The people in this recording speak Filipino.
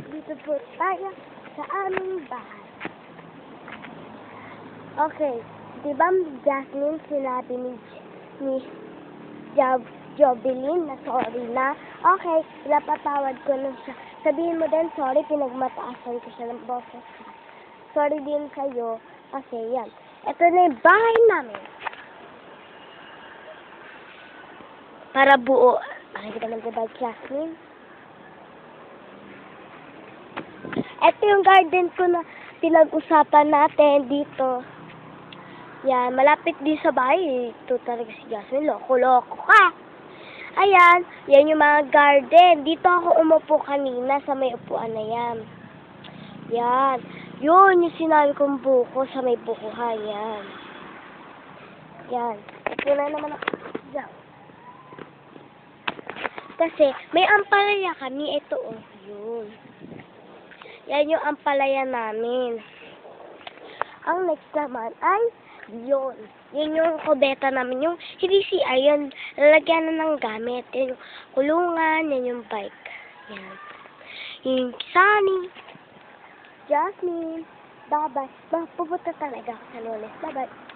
Dito po tayo sa aming bahay. Okay, di ba Jasmine sinabi ni Jovelyn na sorry na? Okay, pinapatawad ko na siya. Sabihin mo din, sorry, pinagmataasan ko siya ng boses. Sorry din sa'yo, kasi yan. Ito na yung bahay namin. Para buo. Makikita ng diba, Jasmine? Ito yung garden ko na pinag-usapan natin dito. Yan, malapit din sa bahay. Ito talaga si Jasmine. Loko-loko ka. Ayan, yan yung mga garden. Dito ako umupo kanina sa may upuan na yan. Yan. Yun, yung sinabi kong buko sa may bukuhan. Yan. Yan. Ito na naman ako. Yan. Kasi, may ampalaya kami. Ito, oh. Yun. Yan yung ampalaya namin. Ang next naman ay yun. Yun yung kubeta namin. Yung hindi CR, yun. Lalagyan na ng gamit. Yan yung kulungan. Yan yung bike. Yan. Yung Sunny. Jasmine. Bye-bye. Pupunta talaga ako sa Lunes. Bye-bye.